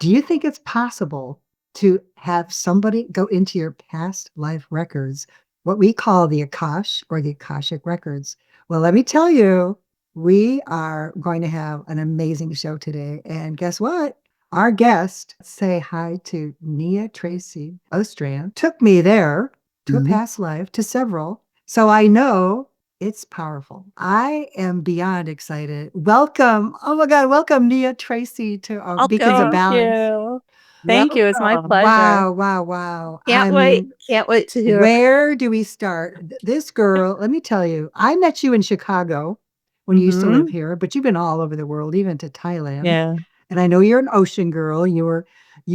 Do you think it's possible to have somebody go into your past life records, what we call the Akash or the Akashic Records? Well, let me tell you, we are going to have an amazing show today. And guess what? Our guest, say hi to Nia Tracey Ostrand, took me there to a Mhm. past life, to several. So I know it's powerful. I am beyond excited. Welcome. Oh my God. Welcome, Nia Tracey, to Beacons of Thank Balance. you. Thank you. It's my Welcome. pleasure. Wow, wow, wow. Can't I wait. mean, Can't wait to hear it. where do we start? This girl, let me tell you, I met you in Chicago when you used to live Hmm. here, but you've been all over the world, even to Thailand. Yeah. And I know you're an ocean girl. You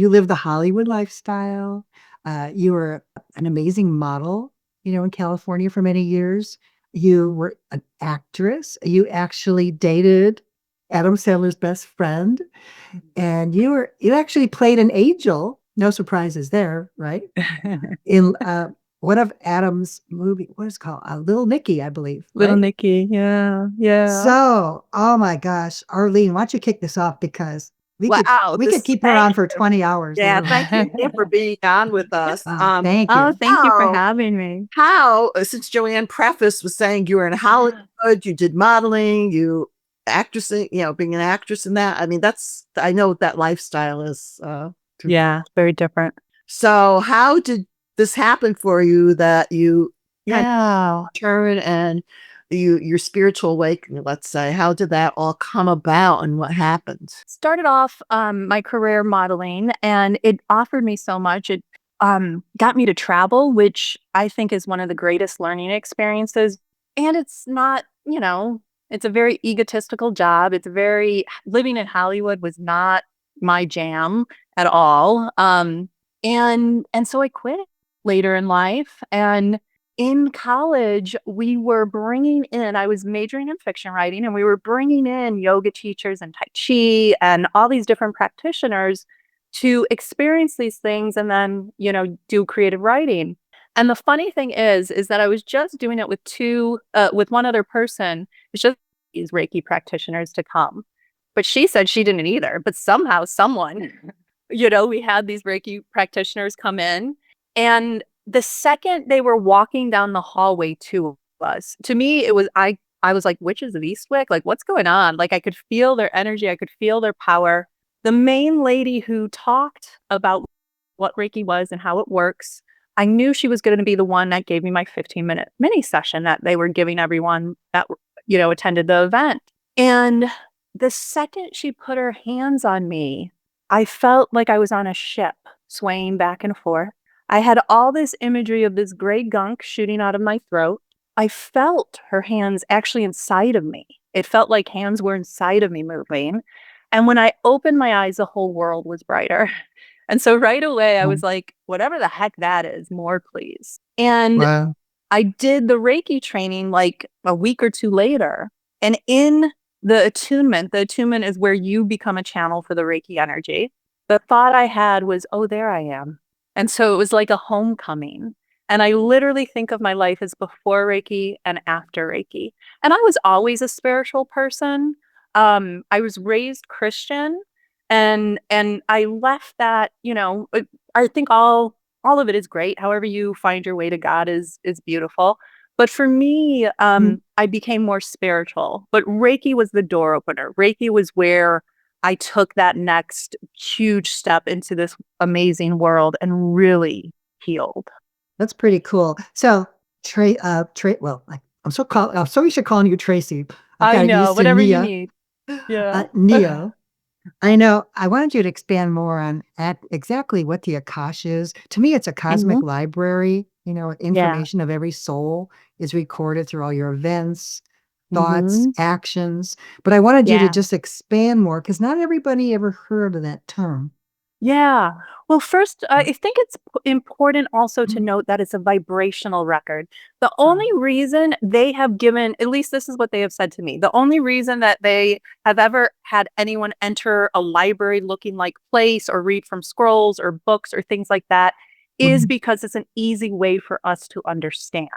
live the Hollywood lifestyle. You were an amazing model, in California for many years. You were an actress. You actually dated Adam Sandler's best friend, and you actually played an angel. No surprises there, right? In one of Adam's movie, what is it called? Little Nicky, I believe, Little right? Nikki. Yeah. Yeah. So, oh my gosh, Arlene, why don't you kick this off because we could Wow. we could keep her Thank on for you. 20 hours, Yeah. literally. Thank you again for being on with us. Thank Oh, you. thank you for How, having me. since Joanne preface was saying you were in Hollywood, you did modeling, you actressing, being an actress in that. I mean, I know that lifestyle is, Yeah. Very different. so how did this happen for you that you kind Yeah. of turn and your spiritual awakening, let's say, how did that all come about and what happened? Started off my career modeling, and it offered me so much. It got me to travel, which I think is one of the greatest learning experiences. And it's not, it's a very egotistical job. It's very living in Hollywood was not my jam at all. And so I quit later in life. And in college, we were bringing in, I was majoring in fiction writing, and we were bringing in yoga teachers and Tai Chi and all these different practitioners to experience these things and then, do creative writing. And the funny thing is that I was just doing it with one other person. It's just these Reiki practitioners to come. But she said she didn't either. But somehow, someone, we had these Reiki practitioners come in, and the second they were walking down the hallway to us, to me, I was like, witches of Eastwick? Like, what's going on? Like, I could feel their energy. I could feel their power. The main lady who talked about what Reiki was and how it works, I knew she was going to be the one that gave me my 15-minute mini session that they were giving everyone that, attended the event. And the second she put her hands on me, I felt like I was on a ship swaying back and forth. I had all this imagery of this gray gunk shooting out of my throat. I felt her hands actually inside of me. It felt like hands were inside of me moving. And when I opened my eyes, the whole world was brighter. And so right away, I was like, whatever the heck that is, more please. And Wow. I did the Reiki training like a week or two later. And in the attunement is where you become a channel for the Reiki energy. The thought I had was, oh, there I am. And so it was like a homecoming. And I literally think of my life as before Reiki and after Reiki. And I was always a spiritual person. I was raised Christian, and I left that, I think all of it is great. However you find your way to God is beautiful. But for me, Mhm. I became more spiritual. But Reiki was the door opener. Reiki was where I took that next huge step into this amazing world and really healed. That's pretty cool. So, I'm so used to calling you Tracy. I've I got know, used to whatever you Nia. need. Yeah. Neo. I know. I wanted you to expand more on exactly what the Akash is. To me, it's a cosmic Hmm. library. Yeah. Information of every soul is recorded through all your events, thoughts, Hmm. actions. But I wanted you to Yeah. just expand more because not everybody ever heard of that term. Yeah. Well, first, Mm, I think it's important also to mm, note that it's a vibrational record. The only uh, reason they have given, at least this is what they have said to me, the only reason that they have ever had anyone enter a library looking like place or read from scrolls or books or things like that is mm, because it's an easy way for us to understand.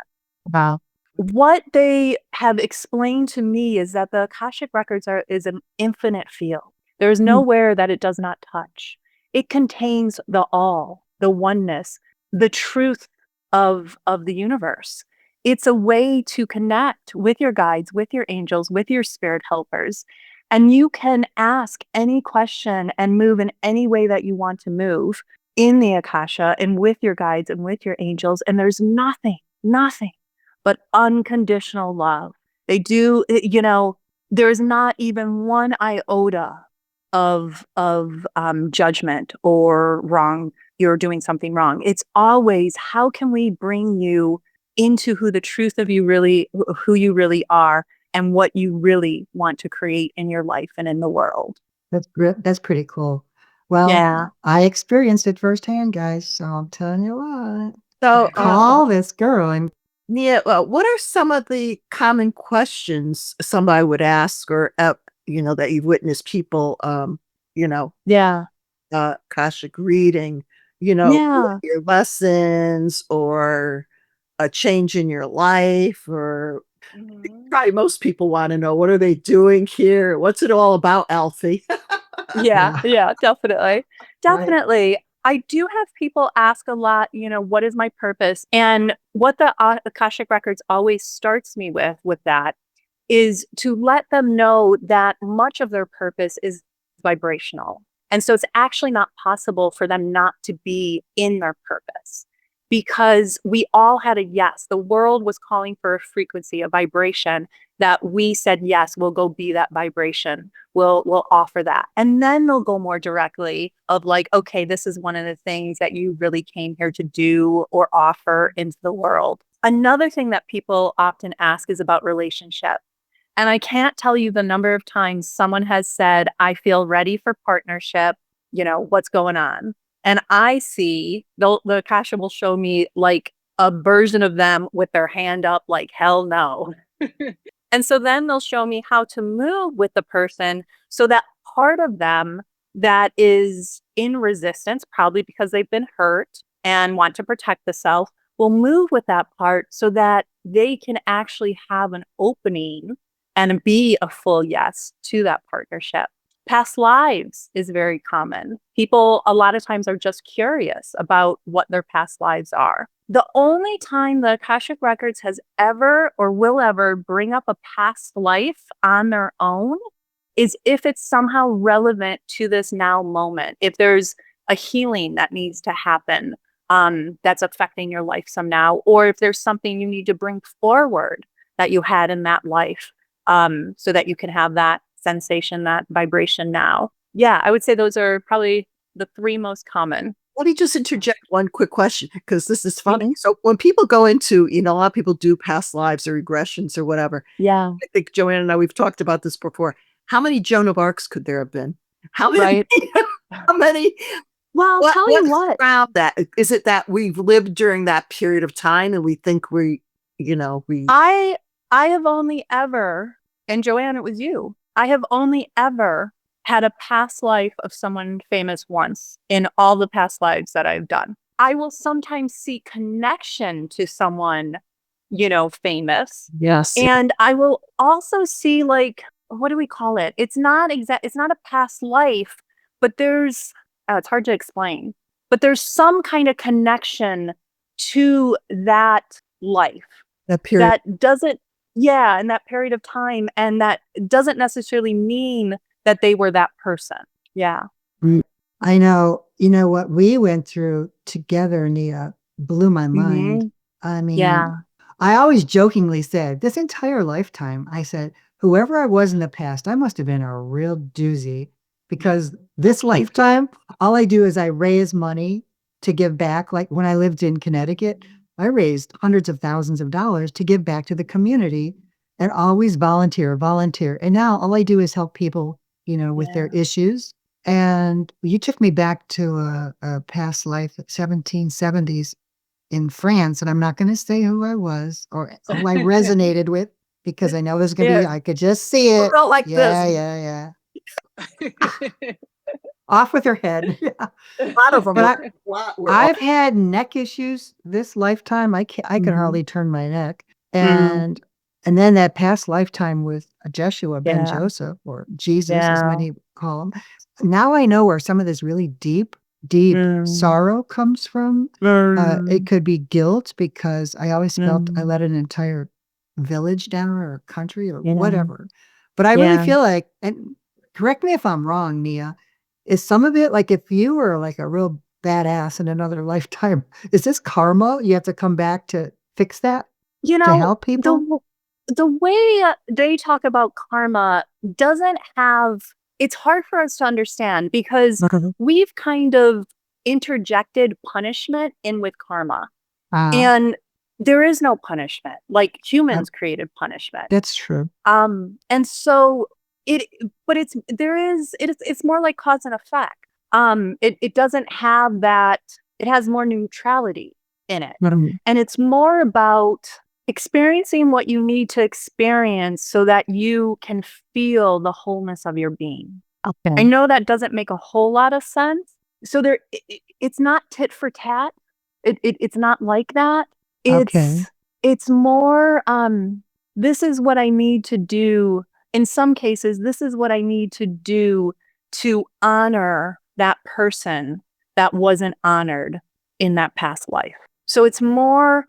wow. What they have explained to me is that the Akashic Records is an infinite field. There is Mm, nowhere that it does not touch. it contains the all, the oneness, the truth of the universe. It's a way to connect with your guides, with your angels, with your spirit helpers. And you can ask any question and move in any way that you want to move in the Akasha and with your guides and with your angels. And there's nothing but unconditional love. They do, there's not even one iota of judgment or wrong. You're doing something wrong. It's always, how can we bring you into who you really are and what you really want to create in your life and in the world. That's pretty cool. Well, Yeah. I experienced it firsthand, guys. So I'm telling you what. So, Call this girl and Nia, what are some of the common questions somebody would ask, or that you've witnessed people, Yeah. Akashic reading, Yeah. your lessons or a change in your life, or probably most people want to know, what are they doing here? What's it all about, Alfie? Yeah, definitely. Right. Definitely. I do have people ask a lot, what is my purpose? And what the Akashic Records always starts me with that is to let them know that much of their purpose is vibrational. And so it's actually not possible for them not to be in their purpose, because we all had a yes. The world was calling for a frequency, a vibration that we said, yes, we'll go be that vibration. We'll offer that. And then they'll go more directly of like, okay, this is one of the things that you really came here to do or offer into the world. Another thing that people often ask is about relationship. And I can't tell you the number of times someone has said, I feel ready for partnership. What's going on? And I see the Akasha will show me like a version of them with their hand up, like, hell no. And so then they'll show me how to move with the person so that part of them that is in resistance, probably because they've been hurt and want to protect the self, will move with that part so that they can actually have an opening and be a full yes to that partnership. Past lives is very common. People a lot of times are just curious about what their past lives are. The only time the Akashic Records has ever or will ever bring up a past life on their own is if it's somehow relevant to this now moment. If there's a healing that needs to happen that's affecting your life somehow, or if there's something you need to bring forward that you had in that life, so that you can have that sensation, that vibration now. Yeah, I would say those are probably the three most common. Let me just interject one quick question, because this is funny. So when people go into, a lot of people do past lives or regressions or whatever. Yeah. I think Joanne and I, we've talked about this before. How many Joan of Arcs could there have been? How many? Right. How many? Well, I'll tell you What's what. around that? Is it that we've lived during that period of time and we think we. I have only ever, and Joanne, it was you. I have only ever had a past life of someone famous once in all the past lives that I've done. I will sometimes see connection to someone, famous. Yes. And I will also see, like, what do we call it? It's not a past life, but it's hard to explain, but there's some kind of connection to that life That period. that doesn't, yeah, in that period of time. And that doesn't necessarily mean that they were that person. Yeah. I know, what we went through together, Nia, blew my mind. I mean, Yeah. I always jokingly said, this entire lifetime, I said, whoever I was in the past, I must have been a real doozy, because this lifetime, all I do is I raise money to give back. Like when I lived in Connecticut, I raised hundreds of thousands of dollars to give back to the community and always volunteer. And now all I do is help people, with their issues. And you took me back to a past life, 1770s in France, and I'm not going to say who I was or who I resonated with, because I know there's going to be, I could just see it. Felt like Yeah. Off with her head. A lot of them. But were I've had neck issues this lifetime. I can Mhm. hardly turn my neck. And then that past lifetime with Jeshua Ben Yeah. Joseph, or Jesus, as Yeah. many call him. Now I know where some of this really deep deep Mm. sorrow comes from. It could be guilt because I always felt I Mm. let an entire village down or a country or Yeah. whatever. But I really Yeah. feel like, and correct me if I'm wrong, Nia, is some of it like if you were like a real badass in another lifetime, is this karma? You have to come back to fix that You to know, help people? the way they talk about karma doesn't have, it's hard for us to understand because we've kind of interjected punishment in with karma. Ah, And there is no punishment. Like humans created punishment. that's true. And so but it's more like cause and effect. It doesn't have that, it has more neutrality in it. And it's more about experiencing what you need to experience so that you can feel the wholeness of your being. I Okay. know that doesn't make a whole lot of sense. So it's not tit for tat. It's not like that. Okay. It's more, this is what I need to do. In some cases, this is what I need to do to honor that person that wasn't honored in that past life. So it's more,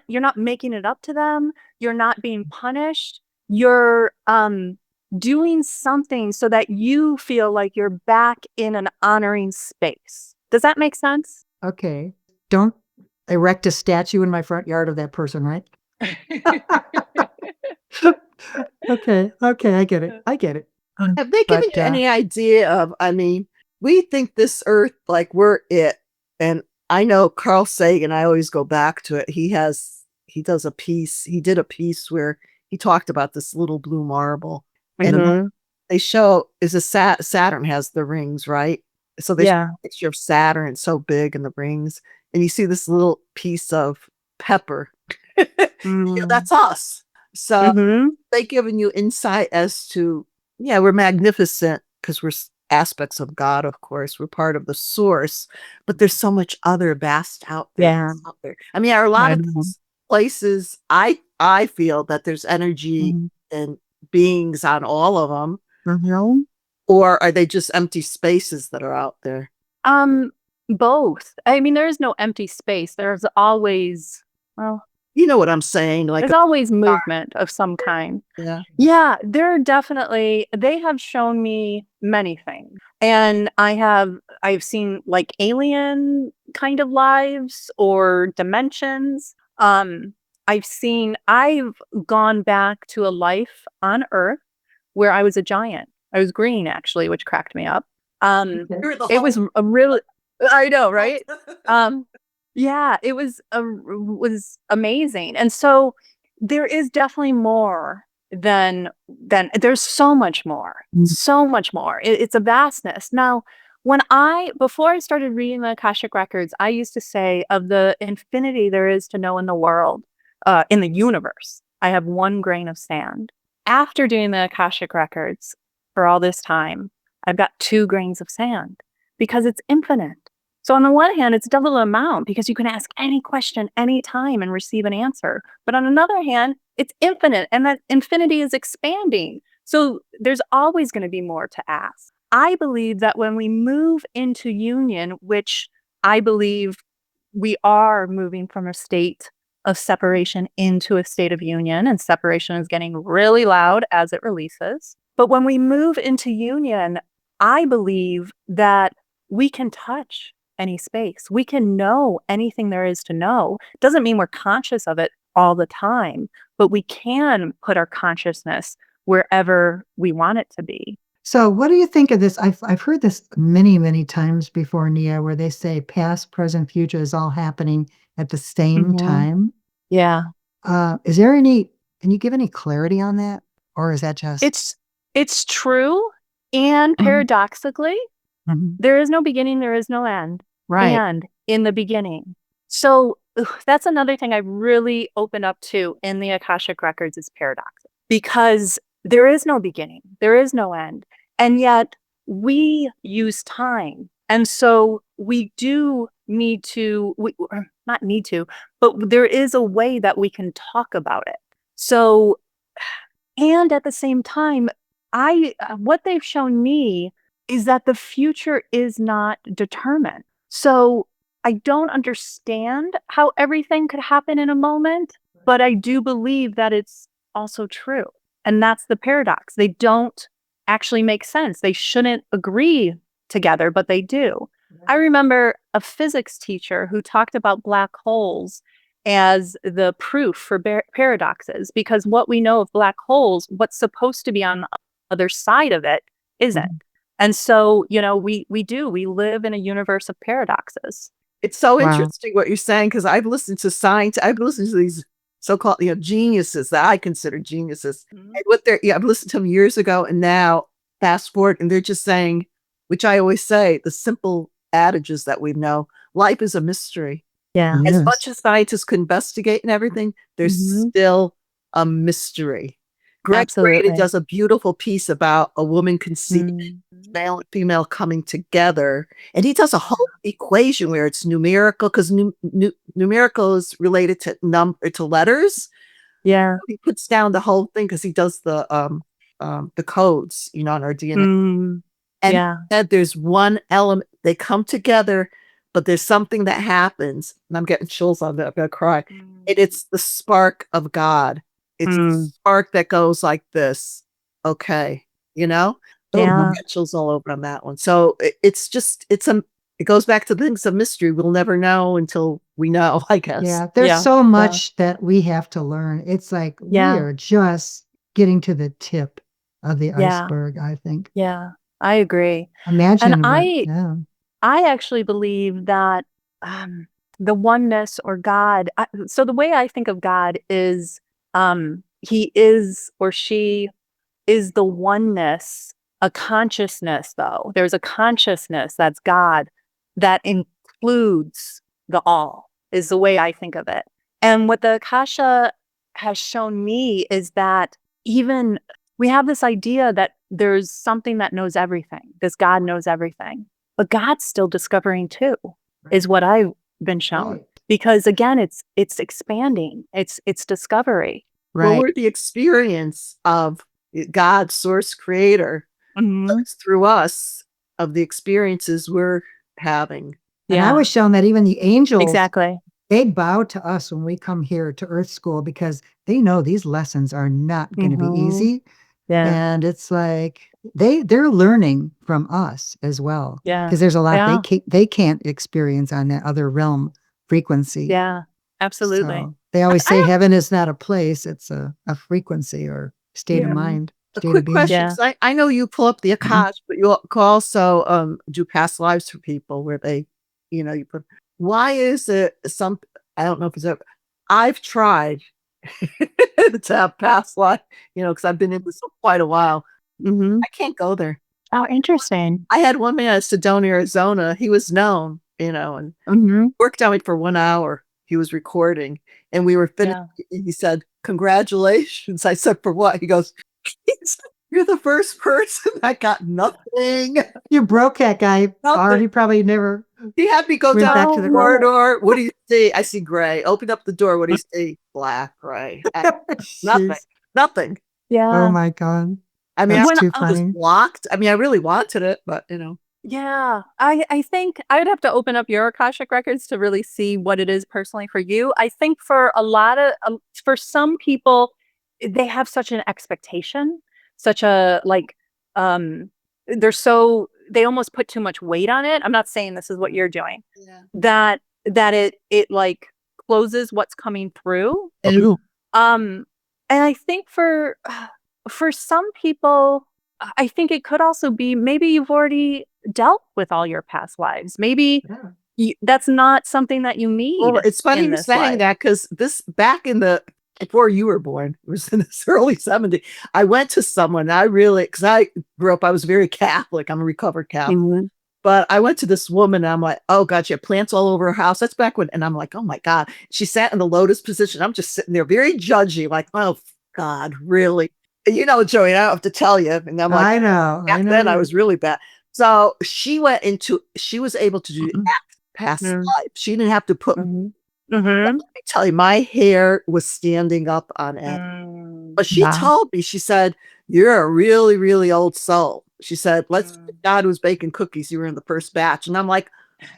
you're not making it up to them. You're not being punished. You're doing something so that you feel like you're back in an honoring space. Does that make sense? Okay. Don't erect a statue in my front yard of that person, right? Okay. Okay. I get it. I get it. Have they given But, you any idea of, I mean, we think this earth, like we're it. And I know Carl Sagan, I always go back to it. He did a piece where he talked about this little blue marble. And they show is a Saturn has the rings, right? So they show a picture of Saturn, it's so big and the rings, and you see this little piece of pepper. Yeah, that's us. So they giving you insight as to, yeah, we're magnificent because we're aspects of God, of course. We're part of the source, but there's so much other vast out there. Yeah. Out there. I mean, are a lot of these places, I feel that there's energy and beings on all of them, or are they just empty spaces that are out there? Both. I mean, there is no empty space. There's always, well, You know what I'm saying? Like, there's always movement of some kind. yeah. Yeah, they have shown me many things. And I've seen like alien kind of lives or dimensions. I've gone back to a life on Earth where I was a giant. I was green actually, which cracked me up. It was a really, I know, right? Yeah, it was amazing. And so there is definitely more than there's so much more. So much more. It's a vastness. Now, before I started reading the Akashic Records, I used to say of the infinity there is to know in the world, in the universe, I have one grain of sand. After doing the Akashic Records for all this time, I've got 2 grains of sand because it's infinite. So on the one hand, it's double the amount because you can ask any question anytime and receive an answer. But on another hand, it's infinite and that infinity is expanding. So there's always going to be more to ask. I believe that when we move into union, which I believe we are moving from a state of separation into a state of union, and separation is getting really loud as it releases. But when we move into union, I believe that we can touch any space. We can know anything there is to know. Doesn't mean we're conscious of it all the time, but we can put our consciousness wherever we want it to be. so what do you think of this? I've heard this many, many times before, Nia, where they say past, present, future is all happening at the same time. Yeah. Is there any, can you give any clarity on that? Or is that just It's true. And paradoxically, there is no beginning, there is no end. right? And in the beginning. So that's another thing I really opened up to in the Akashic Records is paradox. Because there is no beginning, there is no end. And yet we use time. And so we do need to, or not need to, but there is a way that we can talk about it. So, and at the same time, what they've shown me is that the future is not determined. So I don't understand how everything could happen in a moment, but I do believe that it's also true. And that's the paradox. They don't actually make sense. They shouldn't agree together, but they do. I remember a physics teacher who talked about black holes as the proof for paradoxes, because what we know of black holes, what's supposed to be on the other side of it isn't. Mhm. And so, we live in a universe of paradoxes. It's so Wow. interesting what you're saying, because I've listened to science. I've listened to these so-called, geniuses that I consider geniuses. Mhm. And I've listened to them years ago, and now fast forward, and they're just saying, which I always say, the simple adages that we know, life is a mystery. Yeah. As Yes. much as scientists could investigate and everything, there's Mhm. still a mystery. Greg Braden Absolutely. does a beautiful piece about a woman conceiving, Mm. male and female coming together, and he does a whole equation where it's numerical, because numerical is related to letters. Yeah. He puts down the whole thing because he does the codes, on our DNA. Mm. And Yeah. said there's one element, they come together, but there's something that happens, and I'm getting chills on that, I'm gonna cry. And it's the spark of God. It's the Mm. spark that goes like this. Okay, Oh, I'm Yeah. getting chills all over on that one. So it's just it goes back to things of mystery. We'll never know until we know, I guess. Yeah, there's Yeah. so Yeah. much that we have to learn. It's like we Yeah. are just getting to the tip of the Yeah. iceberg, I think. Yeah. I agree. Imagine what, I yeah. actually believe that the oneness or God. So the way I think of God is, he is or she is the oneness, a consciousness, though. There's a consciousness that's God that includes the all, is the way I think of it. And what the Akasha has shown me is that even we have this idea that there's something that knows everything, this God knows everything, but God's still discovering too, is what I've been shown. Right. Because again, it's expanding, it's discovery. Well, Right. we're the experience of God, source creator, Mhm. it's through us of the experiences we're having. And I Yeah, was shown that even the angels, exactly. they bow to us when we come here to Earth School because they know these lessons are not going to be Mhm. easy. Yeah, And it's like they're learning from us as well. yeah, Because there's a lot yeah, they can't experience on that other realm frequency. yeah, absolutely. So they always I say don't- heaven is not a place, it's a frequency or state of Yeah. mind, A state of quick being. question, Yeah. 'cause I know you pull up the Akasha, but you could also do past lives for people where they, you put. Why is it I don't know if it's I've tried to have past life, because I've been in this for quite a while. Mhm. I can't go there. Oh, interesting. I had one man at Sedona, Arizona. He was known, and Mhm. worked on me for 1 hour. He was recording, and we were finished. Yeah. He said, "Congratulations." I said, "For what?" He goes, he said, "You're the first person that got nothing." You broke that guy hard. He probably never He had me go went down back the to the corridor. "What do you see?" I see gray. Open up the door. "What do you see?" Black, gray. Nothing. Jeez. Nothing. Oh Yeah. my God. I mean, That's When too I was funny. blocked. I mean, I really wanted it, but Yeah. I think I'd have to open up your Akashic records to really see what it is personally for you. I think for a lot of for some people, they have such an expectation, such a they almost put too much weight on it. I'm not saying this is what you're doing. yeah. That it like closes what's coming through. Um, and I think for some people, I think it could also be maybe you've already dealt with all your past lives. Maybe that's not something that you need. Well, it's funny in you're this saying life. that, because this back before you were born, it was in this early 70s. I went to someone because I grew up, I was very Catholic. I'm a recovered Catholic. Mhm. But I went to this woman and I'm like, "Oh God, she had plants all over her house." That's back when, and I'm like, "Oh my God." She sat in the lotus position. I'm just sitting there very judgy, like, "Oh God, really?" Joey, I don't have to tell you. And I'm like, I know. back then I was really bad. So she was able to do past Mm. life. She didn't have to put, Mhm. let Mhm. me tell you, my hair was standing up on end. Mm. But she Wow. told me, she said, "You're a really, really old soul." She said, God was baking cookies. You were in the first batch. And I'm like,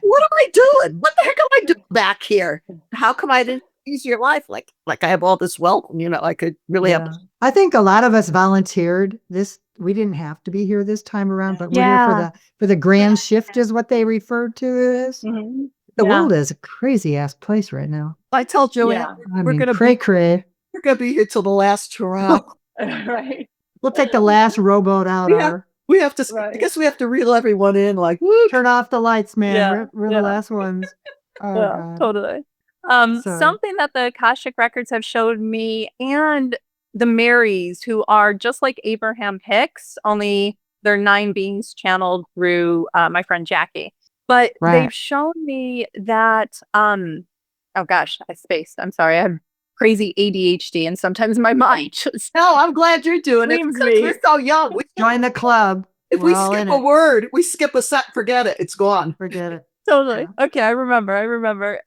what am I doing? What the heck am I doing back here? How come I didn't use your life? Like I have all this wealth, I could really have. I think a lot of us volunteered this. We didn't have to be here this time around, but we're here for the grand shift is what they referred to it as. Mhm. The world is a crazy ass place right now. I tell Joanne, we're mean, gonna cray. we're gonna be here till the last hurrah. Right. We'll take the last rowboat out. We have to. I guess we have to reel everyone in. Like, woo, turn off the lights, man. Yeah, We're the last ones. Oh God. Totally. Sorry. Something that the Akashic Records have showed me, and the Marys, who are just like Abraham Hicks, only they're 9 beings channeled through my friend Jackie. But they've shown me that oh gosh, I spaced. I'm sorry. I have crazy ADHD, and sometimes my mind just no, I'm glad you're doing it screams because me. we're so young. We join the club. If we skip a word, we skip a set, forget it. It's gone. Forget it. Totally. Okay, I remember.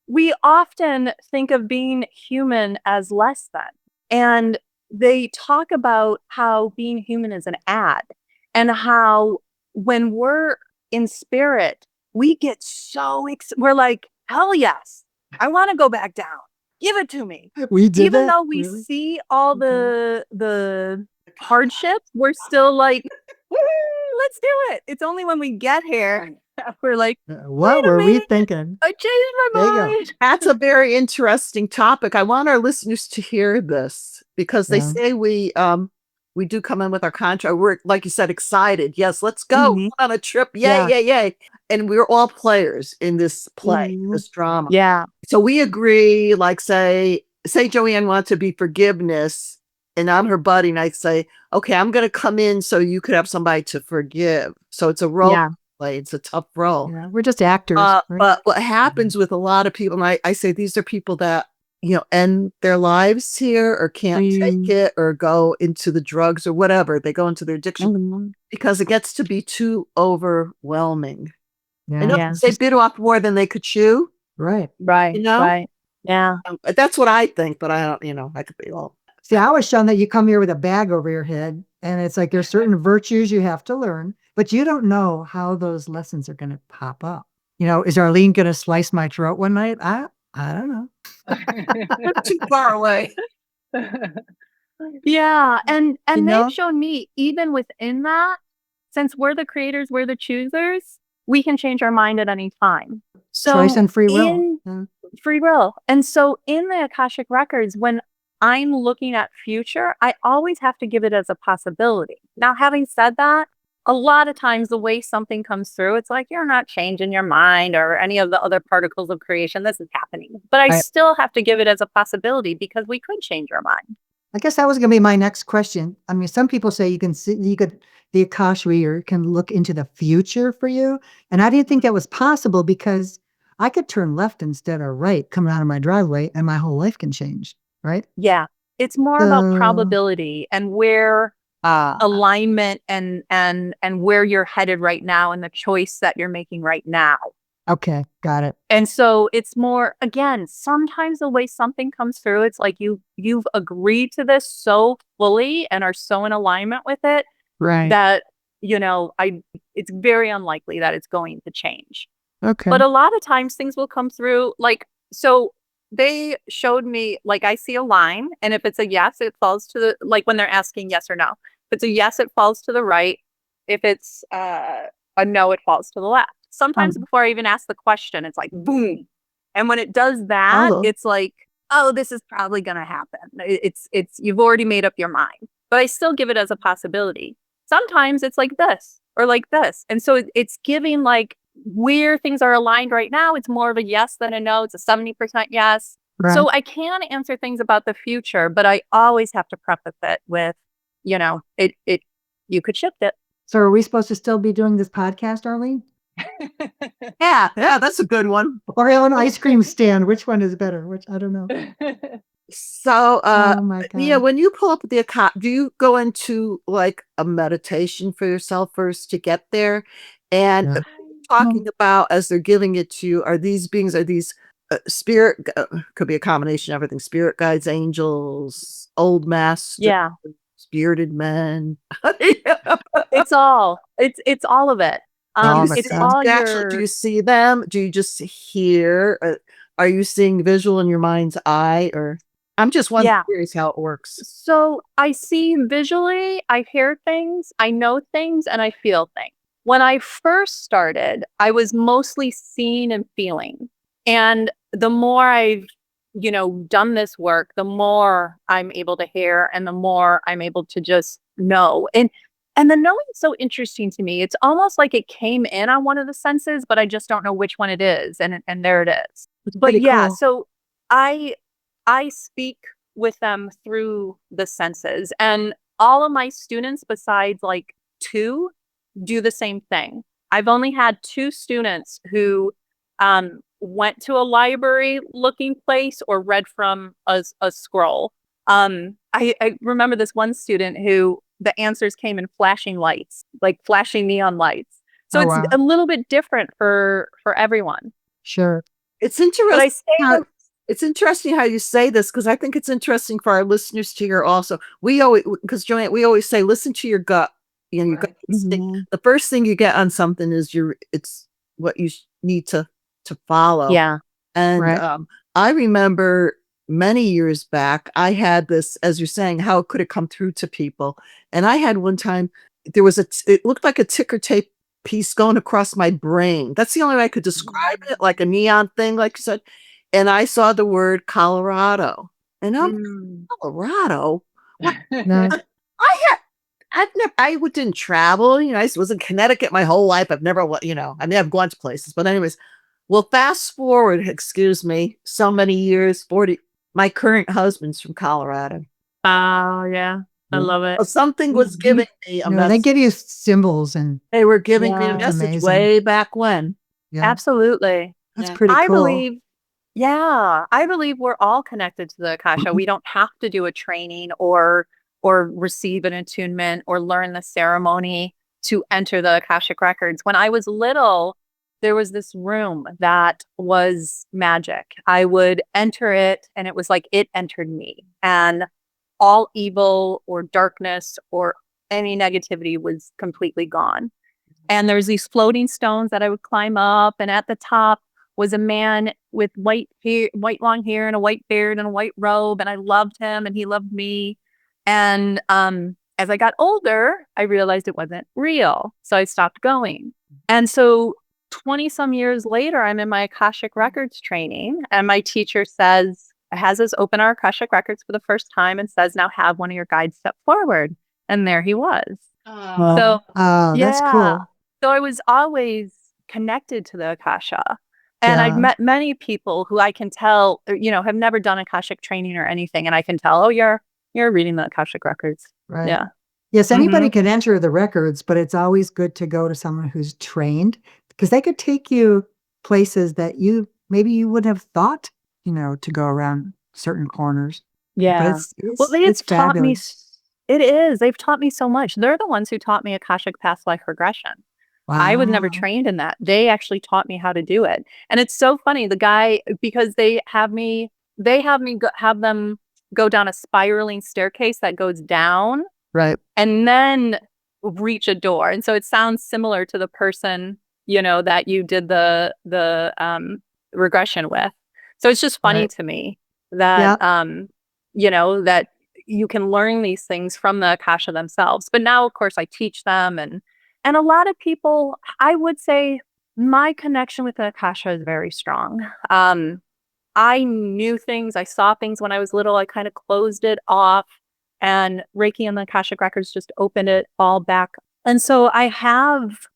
We often think of being human as less than. And they talk about how being human is an ad, and how when we're in spirit, we get so we're like, hell yes, I want to go back down. Give it to me. We did Even that? though we Really? see all the hardships, we're still like, let's do it. It's only when we get here we're like, what were we thinking? I changed my mind. That's a very interesting topic. I want our listeners to hear this because they say we do come in with our contract. We're, like you said, excited. Yes, let's go on a trip. Yay. And we're all players in this play, this drama. Yeah. So we agree, like say Joanne wants to be forgiveness and I'm her buddy and I say, okay, I'm going to come in so you could have somebody to forgive. So it's a role play. It's a tough role. Yeah, we're just actors. But what happens with a lot of people, and I say these are people that, end their lives here or can't take it or go into the drugs or whatever. They go into their addiction because it gets to be too overwhelming. Yeah. They bit off more than they could chew. Right. Right. Right. Yeah. That's what I think, but I don't, I could be all. See, I was shown that you come here with a bag over your head and it's like there's certain virtues you have to learn, but you don't know how those lessons are going to pop up. Is Arlene going to slice my throat one night? I don't know. Too far away. Yeah. And they've shown me even within that, since we're the creators, we're the choosers, we can change our mind at any time. So choice and free will. Free will. And so in the Akashic Records, when I'm looking at future, I always have to give it as a possibility. Now, having said that, a lot of times the way something comes through, it's like, you're not changing your mind or any of the other particles of creation. This is happening. But I still have to give it as a possibility because we could change our mind. I guess that was going to be my next question. I mean, some people say the Akasha reader can look into the future for you. And I didn't think that was possible because I could turn left instead of right coming out of my driveway and my whole life can change. Right? Yeah. It's more about probability and where alignment and where you're headed right now and the choice that you're making right now. Okay. Got it. And so it's more, again, sometimes the way something comes through, it's like you've agreed to this so fully and are so in alignment with it that, it's very unlikely that it's going to change. Okay. But a lot of times things will come through so they showed me, I see a line, and if it's a yes, it falls to the, when they're asking yes or no. If it's a yes, it falls to the right. If it's a no, it falls to the left. Sometimes before I even ask the question, it's like, boom. And when it does that, it's like, oh, this is probably going to happen. It's you've already made up your mind, but I still give it as a possibility. Sometimes it's like this or like this. And so it's giving where things are aligned right now, it's more of a yes than a no. It's a 70% yes. Right. So I can answer things about the future, but I always have to preface it with, you could shift it. So are we supposed to still be doing this podcast, Arlene? Yeah, that's a good one. Or an ice cream stand. Which one is better? I don't know. So, Nia, when you pull up the Akasha, do you go into a meditation for yourself first to get there? And talking about as they're giving it to you, are these beings, spirit, could be a combination of everything, spirit guides, angels, old masters, bearded men. It's all of it. All the It's stuff. all Do your you see them? Do you just hear? Are you seeing visual in your mind's eye? Or I'm just yeah. curious how it works. So I see visually, I hear things, I know things, and I feel things. When I first started, I was mostly seeing and feeling. And the more I've, done this work, the more I'm able to hear and the more I'm able to just know. And the knowing is so interesting to me. It's almost like it came in on one of the senses, but I just don't know which one it is. And there it is. It's But pretty yeah, cool. so I speak with them through the senses. And all of my students, besides like 2, do the same thing. I've only had 2 students who went to a library looking place or read from a scroll. I remember this one student who the answers came in flashing lights, like flashing neon lights. So Oh, it's wow. a little bit different for everyone. Sure. It's But interesting. I say It's interesting how you say this, because I think it's interesting for our listeners to hear also. We always, because Joanne, we always say, listen to your gut. Your gut instinct. Mhm. The first thing you get on something is it's what you need to follow. Yeah. And Right. I remember many years back, I had this, as you're saying, how could it come through to people? And I had one time, there was it looked like a ticker tape piece going across my brain. That's the only way I could describe it, like a neon thing, like you said. And I saw the word Colorado. And I'm Mm. Colorado? What? No. I didn't travel, I was in Connecticut my whole life. I've never, I mean, I've gone to places, but anyways, well, fast forward, excuse me, so many years, 40, my current husband's from Colorado. Oh, yeah. I love it. So something was giving me a No, they message. give you symbols and They were giving me a Yeah. That's message amazing. way back when. yeah, Absolutely. that's Yeah. pretty I cool. believe, I believe we're all connected to the Akasha. We don't have to do a training or receive an attunement or learn the ceremony to enter the Akashic Records. When I was little, there was this room that was magic. I would enter it and it was like it entered me. And all evil or darkness or any negativity was completely gone. And there's these floating stones that I would climb up, and at the top was a man with white hair, white long hair and a white beard and a white robe, and I loved him and he loved me. And as I got older, I realized it wasn't real, so I stopped going. And so 20 some years later, I'm in my Akashic Records training, and my teacher has us open our Akashic Records for the first time and says, now have one of your guides step forward. And there he was. So Oh, that's yeah. cool. So I was always connected to the Akasha. And I've Yeah. met many people who I can tell, have never done Akashic training or anything. And I can tell, oh, you're reading the Akashic Records. Right. Yeah. Yes, anybody Mhm. can enter the records, but it's always good to go to someone who's trained because they could take you places that maybe you wouldn't have thought, to go around certain corners. But Yeah. Well, they've it's taught me, fabulous. it is. They've taught me so much. They're the ones who taught me Akashic Past Life Regression. I was never Wow. trained in that. They actually taught me how to do it. And it's so funny, the guy, because have them go down a spiraling staircase that goes down Right. and then reach a door. And so it sounds similar to the person, that you did the regression with. So it's just funny Right. to me that, that you can learn these things from the Akasha themselves. But now, of course, I teach them, and a lot of people, I would say my connection with the Akasha is very strong. I knew things, I saw things when I was little, I kind of closed it off, and Reiki and the Akashic Records just opened it all back. And so I have,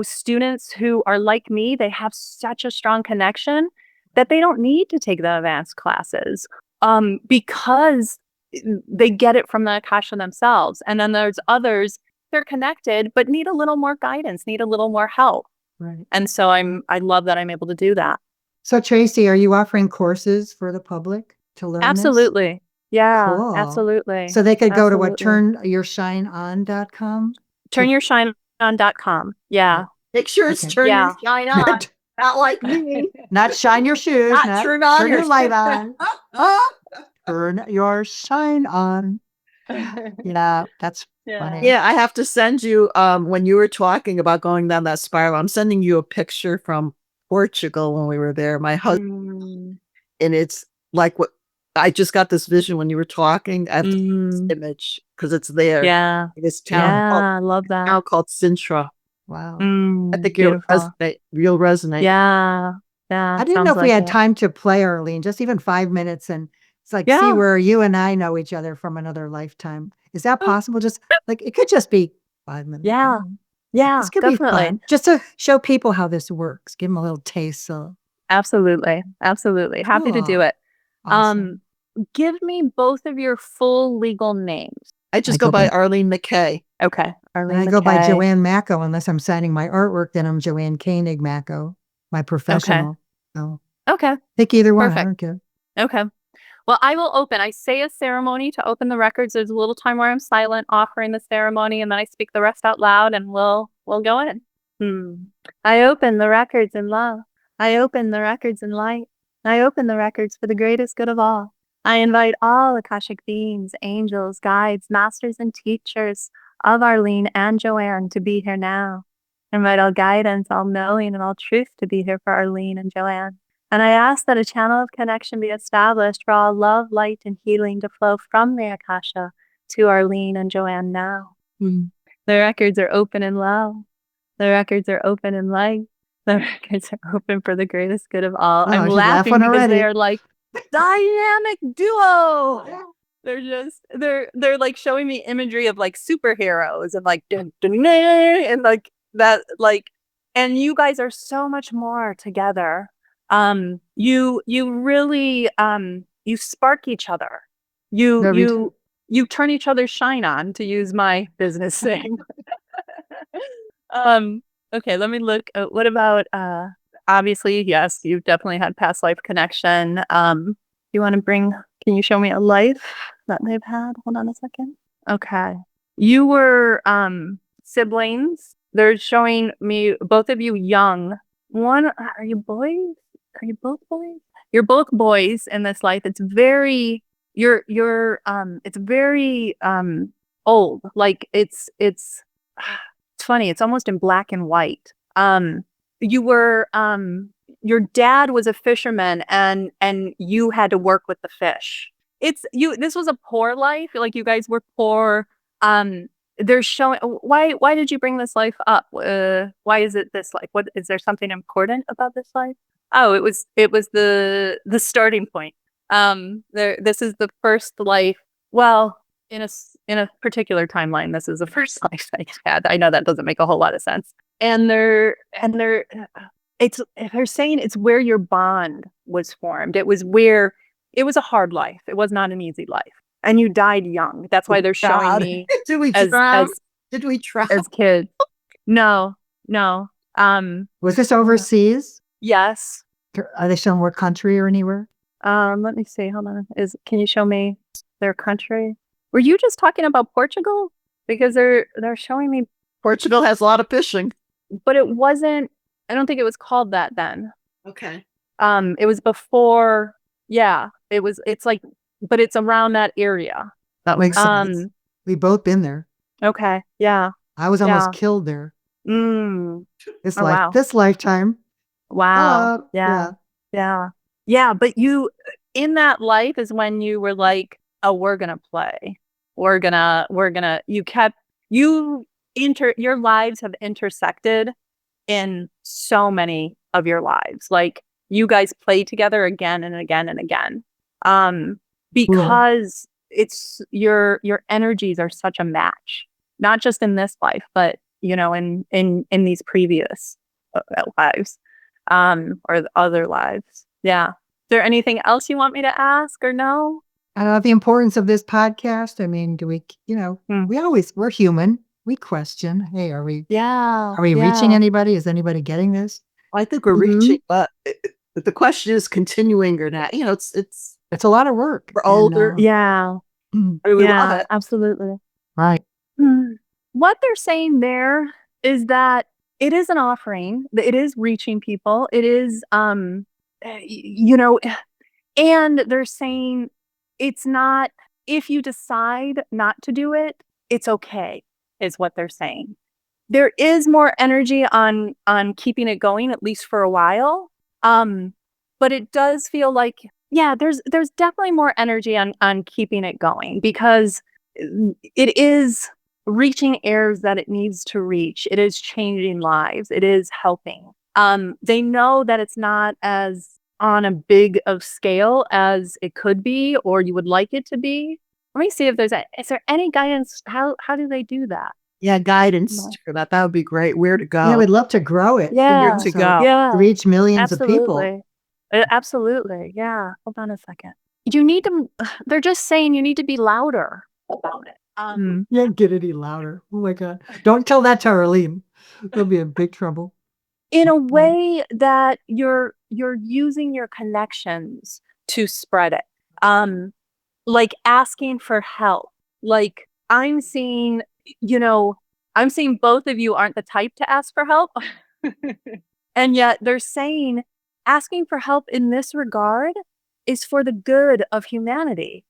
students who are like me, they have such a strong connection that they don't need to take the advanced classes because they get it from the Akasha themselves. And then there's others, they're connected, but need a little more guidance, need a little more help. Right. And so I love that I'm able to do that. So Tracy, are you offering courses for the public to learn this? Absolutely. Yeah, Cool. absolutely. So they could go to what, Absolutely. turnyourshineon.com? Turnyourshineon.com. Yeah. Make sure it's Okay. turn Yeah. your shine on. Not like me. Not shine your shoes, Not not turn on turn your your light on. Turn your shine on. Yeah, that's Yeah. funny. Yeah, I have to send you, when you were talking about going down that spiral, I'm sending you a picture from Portugal when we were there. My husband, and it's like what I just got this vision when you were talking. I have to see this image because it's there. Yeah. In this Yeah. Yeah. I love that. town called Sintra. Wow. I think you'll Beautiful. resonate. Yeah. Yeah. I didn't know sounds if we like had it. time to play, Arlene, just even 5 minutes, and it's like, see Yeah. where you and I know each other from another lifetime. Is that possible? Just like, it could just be 5 minutes. Yeah. Oh, Yeah. this could be Definitely. fun. Just to show people how this works. Give them a little taste. So Absolutely. Absolutely. Happy to do cool. it. Awesome. Give me both of your full legal names. I just I go go by by- Arlene McKay. Okay. And I Arlene go by McKay. Joanne Macco. Unless I'm signing my artwork, then I'm Joanne Koenig Macco, my professional. So Okay. pick either one. I Perfect. don't care. Okay. Well, I will open. I say a ceremony to open the records. There's a little time where I'm silent, offering the ceremony, and then I speak the rest out loud, and we'll go in. I open the records in love. I open the records in light. I open the records for the greatest good of all. I invite all Akashic beings, angels, guides, masters, and teachers of Arlene and Joanne to be here now. I invite all guidance, all knowing, and all truth to be here for Arlene and Joanne. And I ask that a channel of connection be established for all love, light, and healing to flow from the Akasha to Arlene and Joanne now. The records are open in love. The records are open in light. The records are open for the greatest good of all. Oh, I'm she's laughing laughing because they already. are like dynamic duo. They're like showing me imagery of like superheroes and like dun, dun, dun, and like that and you guys are so much more together. You really you spark each other. Yeah, we do. You turn each other's shine on, to use my business saying. Okay, let me look. What about obviously, yes, you've definitely had past life connection. You want to can you show me a life that they've had? Hold on a second. Okay. You were siblings. They're showing me both of you young. Are you boys? Are you both boys? You're both boys in this life. It's very it's very old. Like it's funny. It's almost in black and white. You were your dad was a fisherman, and you had to work with the fish. This was a poor life. Like, you guys were poor. They're showing why did you bring this life up? Why is it this life? What is there something important about this life? Oh, it was the starting point. This is the first life. Well, in a particular timeline, this is the first life I had. I know that doesn't make a whole lot of sense. And they're saying it's where your bond was formed. It was a hard life. It was not an easy life. And you died young. That's why they're showing me Did we as Did we try? as kids. No. Was this overseas? Yes. Are they showing what country or anywhere? Let me see. Hold on. Can you show me their country? Were you just talking about Portugal? Because they're showing me, Portugal has a lot of fishing. but it wasn't. I don't think it was called that then. Okay. It was before. Yeah, it was. It's like, but it's around that area. That makes sense. We've both been there. Okay. Yeah. I was almost killed there. This Wow. this lifetime. Wow. Yeah. But you, in that life is when you were like, oh, we're gonna play. Your lives have intersected in so many of your lives. Like, you guys play together again and again and again. Because it's your energies are such a match, not just in this life, but in these previous lives, or the other lives. Yeah. Is there anything else you want me to ask or no? The importance of this podcast. I mean, do we, we're human. We question, hey, are we reaching anybody? Is anybody getting this? I think we're reaching, but the question is continuing or not. It's a lot of work. We're older. We love it. Absolutely. Right. What they're saying there is that it is an offering. It is reaching people. It is, and they're saying it's not if you decide not to do it, it's okay, is what they're saying. There is more energy on keeping it going, at least for a while. But it does feel like, yeah, there's definitely more energy on keeping it going, because it is reaching areas that it needs to reach. It is changing lives. It is helping. They know that it's not as on a big of scale as it could be, or you would like it to be. Let me see if is there any guidance? How do they do that? Yeah, guidance No. for that. That would be great. Where to go? Yeah, we'd love to grow it. Yeah. To So go. Yeah. to reach millions of people. Absolutely. Absolutely. Yeah. Hold on a second. You need to, they're just saying you need to be louder about it. You can't get any louder. Oh my God. Don't tell that to Arlene. We'll be in big trouble. In a way that you're using your connections to spread it. Like asking for help. Like I'm seeing both of you aren't the type to ask for help. And yet they're saying asking for help in this regard is for the good of humanity.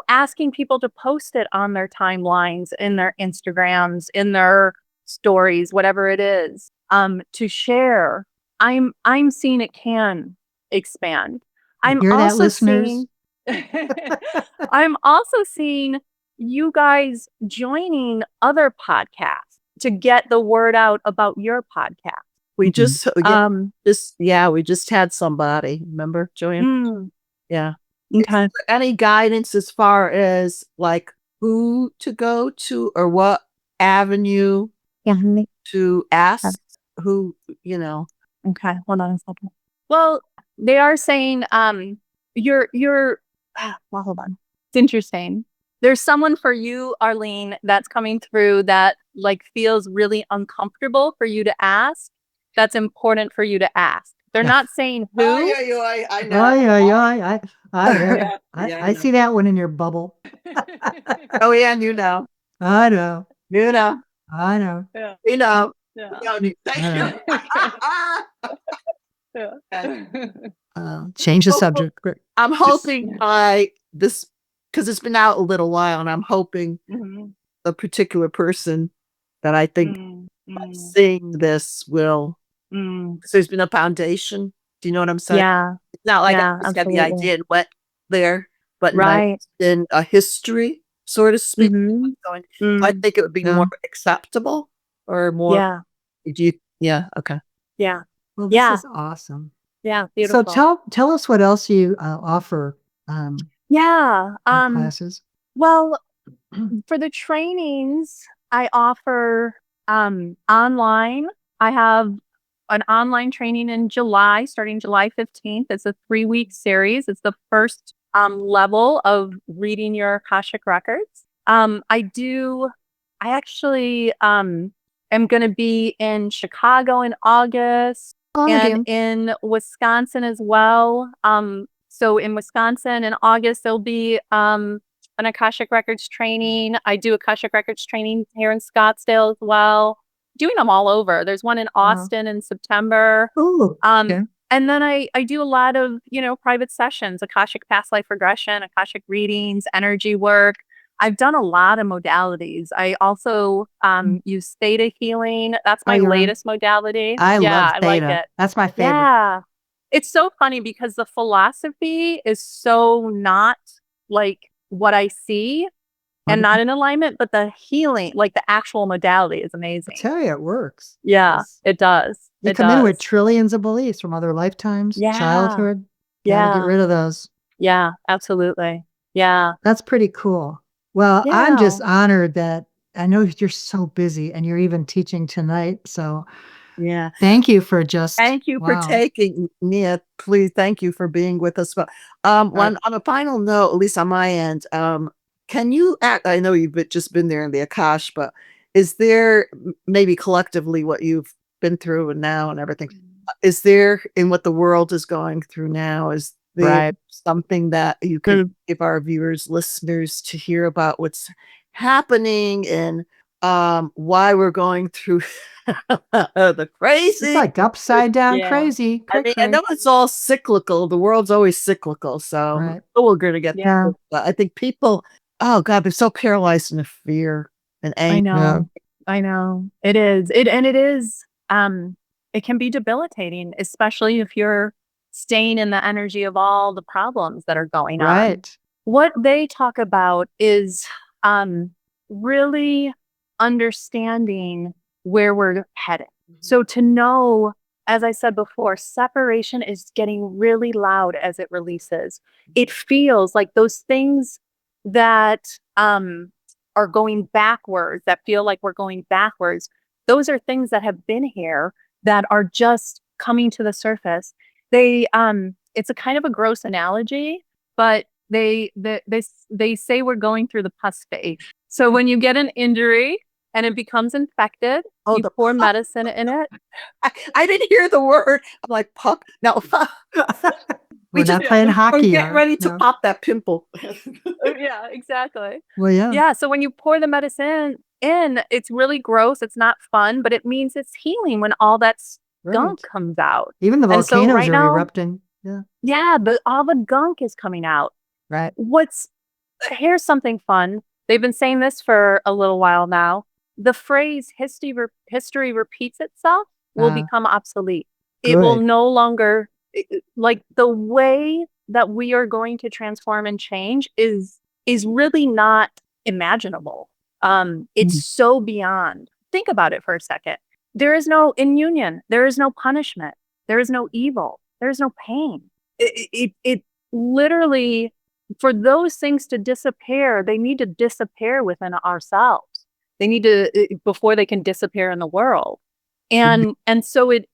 Asking people to post it on their timelines, in their Instagrams, in their stories, whatever it is, to share. I'm seeing it can expand. I'm hear that, also listeners? I'm also seeing you guys joining other podcasts to get the word out about your podcast. We just we just had somebody. Remember, Joanne? Yeah. Okay. Is there any guidance as far as like who to go to or what avenue to ask? Who, Okay, hold on a second. Well, they are saying you're well, hold on. It's interesting. There's someone for you, Arlene, that's coming through that like feels really uncomfortable for you to ask. That's important for you to ask. They're not saying who. I know. I see that one in your bubble. Oh yeah, and you know. I know. You know. I know. Yeah. You know. Yeah. Thank you. Change the subject. I'm hoping by this, because it's been out a little while, and I'm hoping a particular person that I think by seeing this will, because there's been a foundation. Do you know what I'm saying? Yeah. It's not like Yeah, I just got the absolutely. idea and went there, but Right. in a history, so to speak. Mhm. Going, I think it would be more acceptable or more. Yeah. Okay. Yeah. Well, this is awesome. Yeah. So Beautiful. tell us what else you offer Yeah. in classes. Well, for the trainings, I offer online. I have an online training in July, starting July 15th. It's a 3-week series. It's the first level of reading your Akashic Records. I actually am going to be in Chicago in August and in Wisconsin as well. So in Wisconsin in August, there'll be an Akashic Records training. I do Akashic Records training here in Scottsdale as well. Doing them all over. There's one in Austin in September. And then I do a lot of, private sessions, Akashic past life regression, Akashic readings, energy work. I've done a lot of modalities. I also use theta healing. That's my latest modality. I love I like theta. it. That's my favorite. Yeah. It's so funny because the philosophy is so not like what I see and not in alignment, but the healing, like the actual modality is amazing. I tell you, it works. Yeah, it does. You come in with trillions of beliefs from other lifetimes, childhood. Gotta get rid of those. Yeah, absolutely. Yeah. That's pretty cool. Well, I'm just honored that I know you're so busy and you're even teaching tonight. So yeah, thank you for just thank you for taking Nia. Please, thank you for being with us. But on a final note, at least on my end, can you act? I know you've just been there in the Akash, but is there maybe collectively what you've been through and now and everything? Is there in what the world is going through now? Is there something that you could give our viewers, listeners to hear about what's happening and why we're going through the crazy? It's like upside down crazy. I know it's all cyclical. The world's always cyclical. So we're going to get through. But I think people, oh God, they're so paralyzed in fear and I anger. know. I know. It is. It can be debilitating, especially if you're staying in the energy of all the problems that are going on. Right. What they talk about is really understanding where we're headed. So to know, as I said before, separation is getting really loud as it releases. It feels like those things that are going backwards, that feel like we're going backwards, those are things that have been here that are just coming to the surface. It's a kind of a gross analogy, but they say we're going through the pus phase. So when you get an injury and it becomes infected, you the pour medicine in it. I didn't hear the word. I'm like, pop. No, We're not playing we're hockey. getting ready to No. pop that pimple. Yeah, exactly. Well, yeah. Yeah, so when you pour the medicine in, it's really gross. It's not fun, but it means it's healing when all that gunk Right. comes out. Even the And so volcanoes right are now, erupting. Yeah. yeah, but all the gunk is coming out. Right. Here's something fun. They've been saying this for a little while now. The phrase history repeats itself will become obsolete. It will Good. no longer, like the way that we are going to transform and change is really not imaginable. It's so beyond. Think about it for a second. There is no in union. There is no punishment. There is no evil. There is no pain. It literally, for those things to disappear, they need to disappear within ourselves. They need to before they can disappear in the world. And so it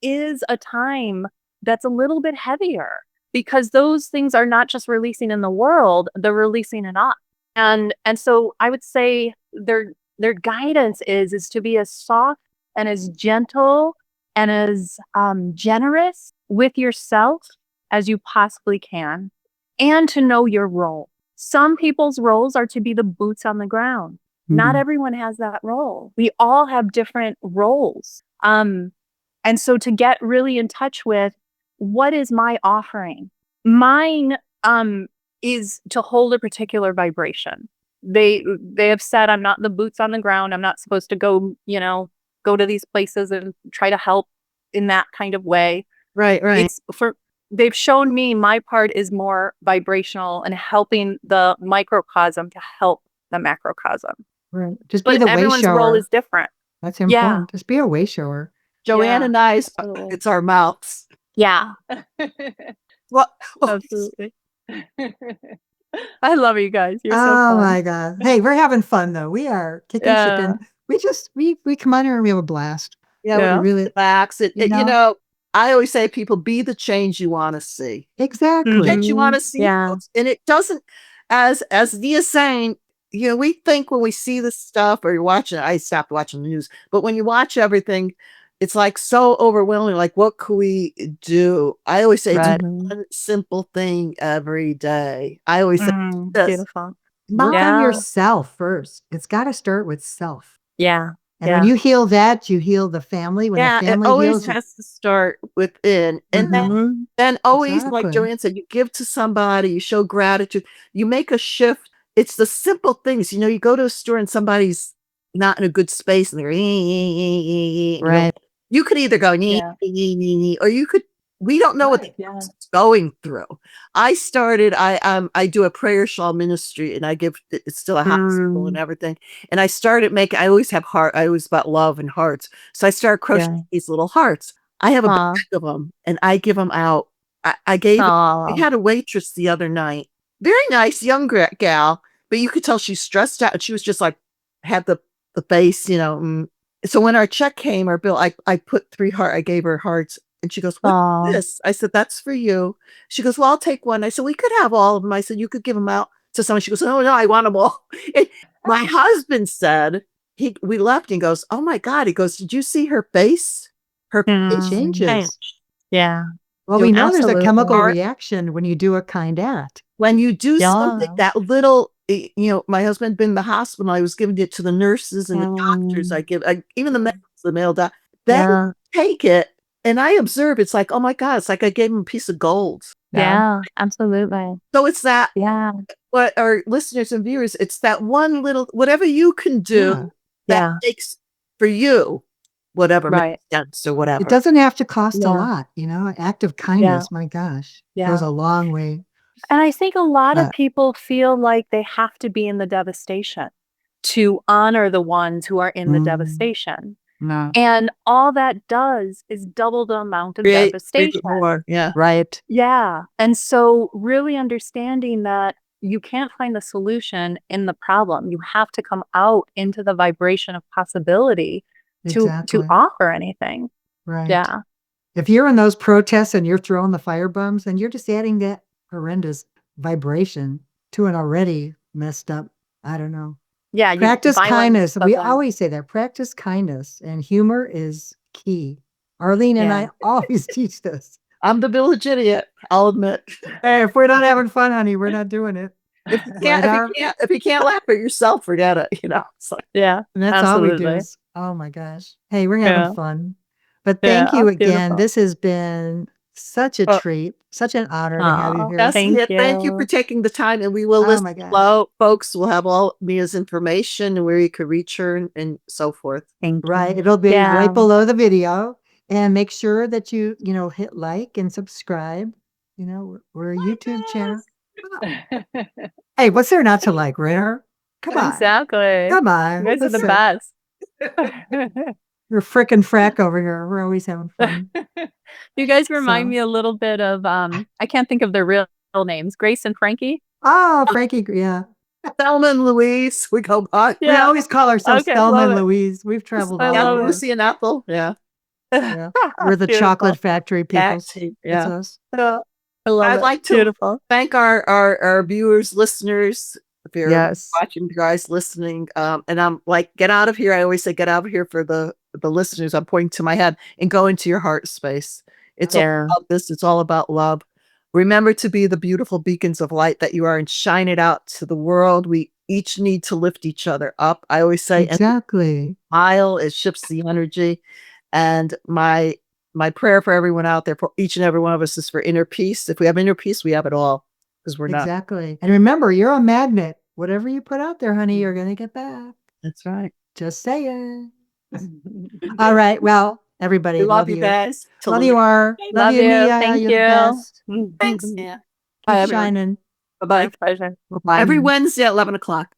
is a time that's a little bit heavier because those things are not just releasing in the world, they're releasing in us. And so I would say their guidance is to be as soft and as gentle and as generous with yourself as you possibly can, and to know your role. Some people's roles are to be the boots on the ground. Not everyone has that role. We all have different roles. And so to get really in touch with what is my offering? Mine is to hold a particular vibration. They have said I'm not the boots on the ground. I'm not supposed to go to these places and try to help in that kind of way. Right. They've shown me my part is more vibrational and helping the microcosm to help the macrocosm. Right. Just be But the way everyone's role shower. is different. That's Yeah. important. Just be a way shower. Joanne Yeah, and I's, absolutely. it's our mouths. Yeah. Well, Absolutely. I love you guys. You're so Oh fun. my God. Hey, we're having fun though. We are kicking shit Yeah. in. We come on here and we have a blast. yeah, Yeah. we Really, relax. you know? I always say people be the change you want to see. Exactly. Change you want to see. Yeah. Folks. And it doesn't, as Nia's saying, we think when we see this stuff or you're watching, I stopped watching the news, but when you watch everything, it's like so overwhelming. Like, what could we do? I always say, Right. do one simple thing every day. I always say this. Beautiful. Work Yeah. on yourself first. It's got to start with self. Yeah. And when you heal that, you heal the family. When Yeah, the it family always heals, has to start within. And Mhm. then always, like Exactly. Joanne said, you give to somebody, you show gratitude, you make a shift. It's the simple things. You go to a store and somebody's not in a good space and they're Right. You could either go Yeah. or you could. We don't know what the Yeah. person's going through. I started. I do a prayer shawl ministry, and I give. It's still a hospital and everything. And I started making. I always have heart. I always about love and hearts. So I started crocheting these little hearts. I have a Aw. bag of them, and I give them out. I gave. I Aw. had a waitress the other night. Very nice young gal, but you could tell she's stressed out, and she was just like had the face, So when our check came, our bill, I put 3 heart. I gave her hearts, and she goes, "What's Aw. this?" I said, "That's for you." She goes, "Well, I'll take one." I said, "We could have all of them." I said, "You could give them out to someone." She goes, "Oh no, I want them all." And my husband said we left and he goes, "Oh my God." He goes, "Did you see her face? Her face changes. changed." Yeah. Well, we know there's a Absolutely. chemical reaction when you do a kind act. When you do something, Yeah. that little, my husband been in the hospital. I was giving it to the nurses and the doctors. Even the male doctor. They take it, and I observe. It's like, oh my God! It's like I gave him a piece of gold. Yeah, absolutely. So it's that Yeah. what our listeners and viewers, it's that one little whatever you can do that Yeah. makes for you whatever Right. makes sense or It whatever. doesn't have to cost a Yeah. lot, an act of kindness, my gosh, goes Yeah. a long way. And I think a lot of But people feel like they have to be in the devastation to honor the ones who are in the Mm. devastation. no, And all that does is double the amount of Create devastation. more. Yeah. right. Yeah. And so really understanding that you can't find the solution in the problem. You have to come out into the vibration of possibility to Exactly. offer anything. Right. Yeah. If you're in those protests and you're throwing the firebombs, then you're just adding that horrendous vibration to an already messed up, I don't know. Yeah. Practice violence kindness. We doesn't- always say that. Practice kindness, and humor is key. Arlene and I Yeah. always teach this. I'm the village idiot, I'll admit. Hey, if we're not having fun, honey, we're not doing it. If you Right, Harv? if you can't laugh at yourself, forget it. It's like, Yeah. And that's all we do. Absolutely. Is, oh my gosh. Hey, we're having Yeah. fun. But Yeah, thank you that's again. beautiful. This has been such a Oh. treat, such an honor to have you Aw, here. That's Thank it. Thank you for you. taking the time, and we will Oh list my gosh. below. Folks will have all Mia's information and where you could reach her and so forth. Thank Right. you. It'll be Yeah. right below the video. And make sure that you, hit like and subscribe. We're a YouTube channel. Hey, what's there not to like, right? Harv? Come on. Exactly. Come on. You guys are the Listen. best. You're frickin' frack over here. We're always having fun. You guys remind So- me a little bit of I can't think of their real names. Grace and Frankie. Oh, Frankie. Yeah. Thelma and Louise, we go by. We always call ourselves Okay, Thelma love and it. Louise. We've traveled I all Yeah, love over. it. Lucy and Ethel. Yeah. Yeah. We're the Beautiful. chocolate factory people. Acting, That's yeah. us. I love I'd it. like to Beautiful. thank our viewers, listeners, if you're Yes. watching, you guys listening. And I'm like, get out of here. I always say get out of here for the listeners. I'm pointing to my head and go into your heart space. It's all Yeah. about this. It's all about love. Remember to be the beautiful beacons of light that you are and shine it out to the world. We each need to lift each other up. I always say, and Exactly. smile, it shifts the energy. And my prayer for everyone out there, for each and every one of us, is for inner peace. If we have inner peace, we have it all, because we're not. Exactly. And remember, you're a magnet. Whatever you put out there, honey, you're going to get back. That's right. Just saying. All right. Well, everybody, We love you guys. Love you, R. Love you. Nia. Thank You're the you. best. Thanks. Yeah. Keep Bye, everyone. shining. Bye-bye. My pleasure. Bye. Every Wednesday at 11 o'clock.